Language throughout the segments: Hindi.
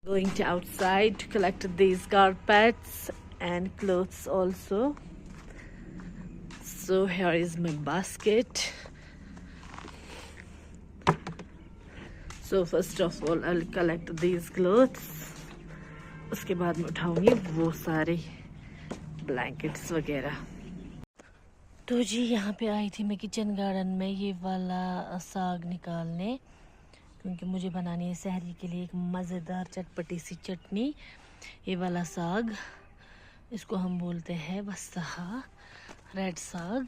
Going to outside to collect these carpets and clothes also. So here is my basket. So first of all I'll collect these clothes. उसके बाद मैं उठाऊंगी वो सारे ब्लैंकेट्स वगैरह। तो जी यहाँ पे आई थी मैं किचन गार्डन में ये वाला साग निकालने, क्योंकि मुझे बनानी है सहरी के लिए एक मज़ेदार चटपटी सी चटनी। ये वाला साग, इसको हम बोलते हैं वस्ता, रेड साग।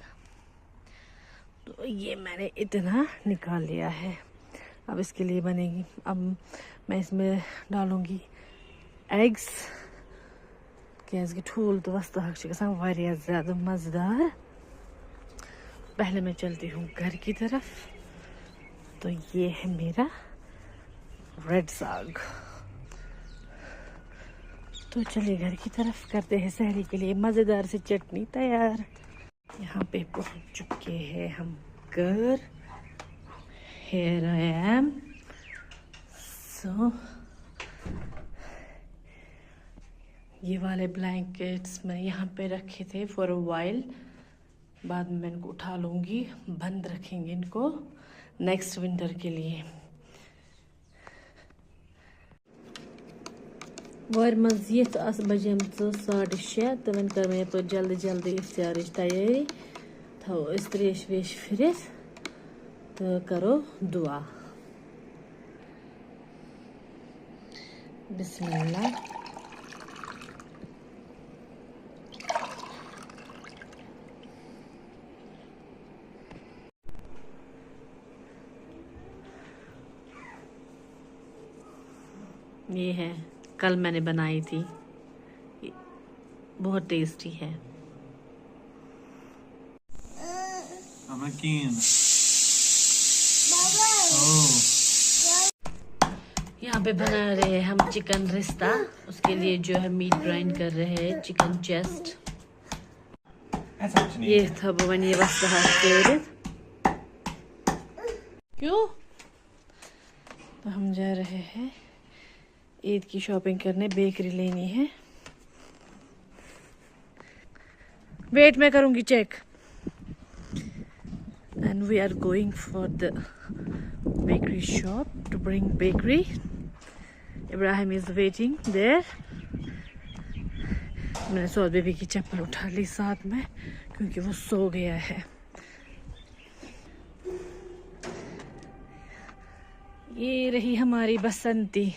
तो ये मैंने इतना निकाल लिया है। अब इसके लिए बनेगी, अब मैं इसमें डालूँगी एग्स, क्या ठूल तो वस्ता वारिया ज़्यादा मज़ेदार। पहले मैं चलती हूँ घर की तरफ। तो ये है मेरा रेड साग। तो चलिए घर की तरफ, करते हैं सहरी के लिए मज़ेदार सी चटनी तैयार। यहाँ पे पहुँच चुके हैं हम घर। Here I am. So ये वाले ब्लैंकेट्स मैंने यहाँ पे रखे थे फॉर अ वाइल। बाद में मैं इनको उठा लूँगी, बंद रखेंगे इनको नेक्स्ट विंटर के लिए। वार मज़ीद अस बजे 6:30 तो वन कर मैं जल्दी जल्दी इफ्तार तैयारी थो इस त्रेश वेश फिरित तो करो दुआ। बिस्मिल्लाह। ये है, कल मैंने बनाई थी, बहुत टेस्टी है। यहाँ पे बना रहे हैं हम चिकन रिश्ता। उसके लिए जो है मीट ग्राइंड कर रहे हैं, चिकन चेस्ट। ये था बवन, ये बस क्यों। तो हम जा रहे हैं ईद की शॉपिंग करने, बेकरी लेनी है। वेट मैं करूंगी check. And we are going for the bakery shop to bring bakery. Ibrahim is waiting there. मैंने सौद बेबी की चप्पल उठा ली साथ में, क्योंकि वो सो गया है। ये रही हमारी बसंती।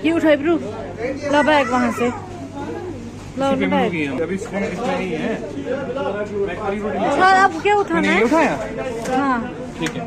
ये उठाए ब्रू, ला बैग वहाँ से, ला बैग। अभी इसमें नहीं है। अब क्या उठाना है? उठाया? हाँ ठीक है।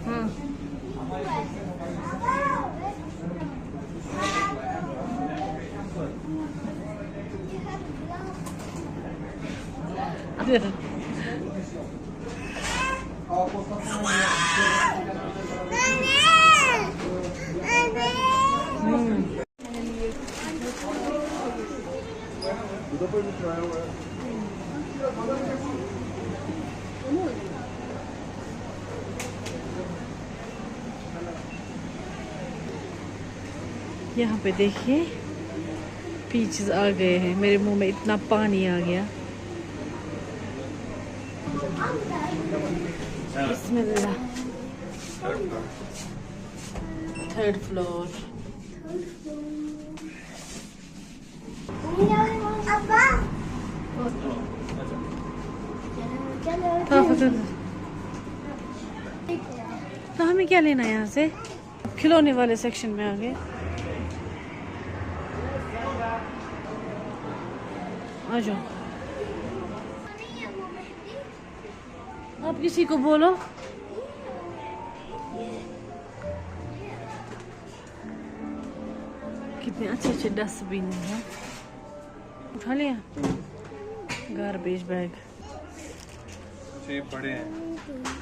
हाँ यहाँ पे देखिए पीचेस आ गए हैं, मेरे मुंह में इतना पानी आ गया। बिस्मिल्लाह। Third floor. तो हमें क्या लेना है यहाँ से? खिलौने वाले सेक्शन में आ गए। आ जाओ, आप किसी को बोलो। कितने अच्छे अच्छे डस्टबिन हैं। उठा लिया गार्बेज बैग। ये बड़े हैं,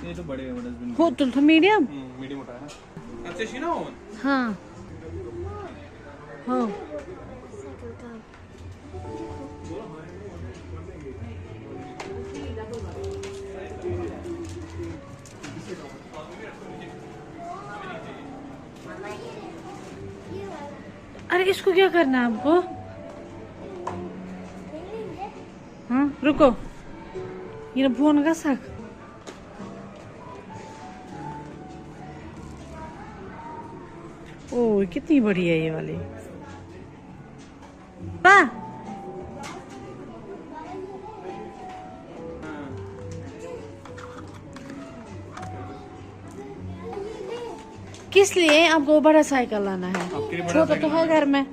ये तो बड़े हैं डस्टबिन। हो तो मीडियम मीडियम उठाया ना। अच्छा शीना हो। हाँ हो। अरे इसको क्या करना है आपको? हाँ रुको, ये फोन का साक। ओ कितनी बड़ी है ये वाली। किस लिए आपको बड़ा साइकिल लाना है? छोटा तो है घर में।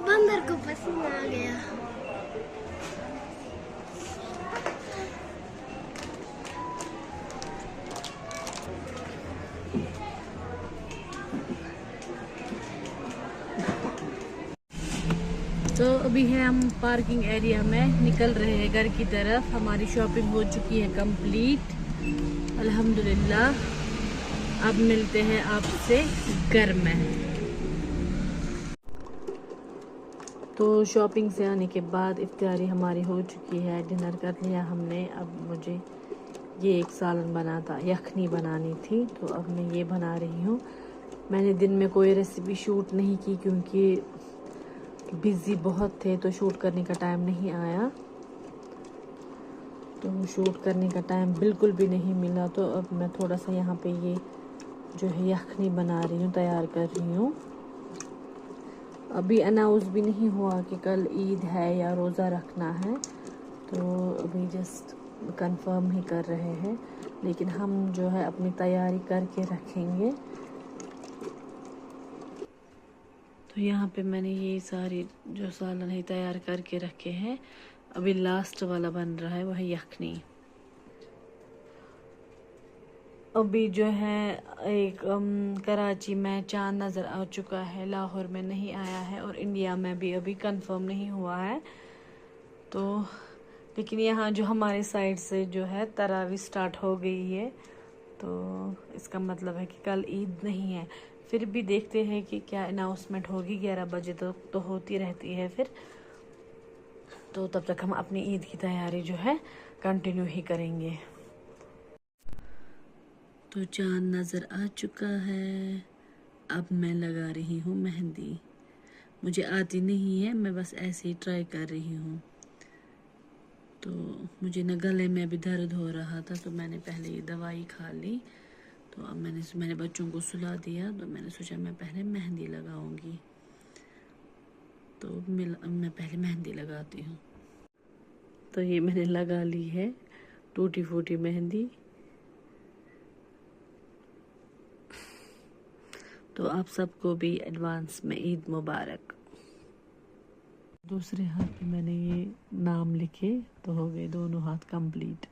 बंदर को पसीना आ गया। तो अभी है हम पार्किंग एरिया में, निकल रहे हैं घर की तरफ। हमारी शॉपिंग हो चुकी है कंप्लीट अल्हम्दुलिल्लाह। अब मिलते हैं आपसे घर में। तो शॉपिंग से आने के बाद इफ्तारी हमारी हो चुकी है, डिनर कर लिया हमने। अब मुझे ये एक सालन बना था, यखनी बनानी थी, तो अब मैं ये बना रही हूँ। मैंने दिन में कोई रेसिपी शूट नहीं की क्योंकि बिज़ी बहुत थे, तो शूट करने का टाइम नहीं आया। तो शूट करने का टाइम बिल्कुल भी नहीं मिला। तो अब मैं थोड़ा सा यहाँ पे ये जो है यखनी बना रही हूँ, तैयार कर रही हूँ। अभी अनाउंस भी नहीं हुआ कि कल ईद है या रोज़ा रखना है, तो अभी जस्ट कंफर्म ही कर रहे हैं। लेकिन हम जो है अपनी तैयारी करके रखेंगे। तो यहाँ पे मैंने ये सारी जो सालन है तैयार करके रखे हैं। अभी लास्ट वाला बन रहा है, वह यखनी। अभी जो है एक कराची में चांद नज़र आ चुका है, लाहौर में नहीं आया है, और इंडिया में भी अभी कंफर्म नहीं हुआ है। तो लेकिन यहाँ जो हमारे साइड से जो है तरावी स्टार्ट हो गई है, तो इसका मतलब है कि कल ईद नहीं है। फिर भी देखते हैं कि क्या अनाउंसमेंट होगी। 11 बजे तो होती रहती है फिर, तो तब तक हम अपनी ईद की तैयारी जो है कंटिन्यू ही करेंगे। तो चांद नज़र आ चुका है। अब मैं लगा रही हूँ मेहंदी। मुझे आती नहीं है, मैं बस ऐसे ही ट्राई कर रही हूँ। तो मुझे न गले में भी दर्द हो रहा था, तो मैंने पहले ये दवाई खा ली। तो अब मैंने बच्चों को सुला दिया, तो मैंने सोचा मैं पहले मेहंदी लगाऊंगी। तो मैं पहले मेहंदी लगाती हूँ। तो ये मैंने लगा ली है टूटी फूटी मेहंदी। तो आप सबको भी एडवांस में ईद मुबारक। दूसरे हाथ पे मैंने ये नाम लिखे तो हो गए दोनों हाथ कंप्लीट।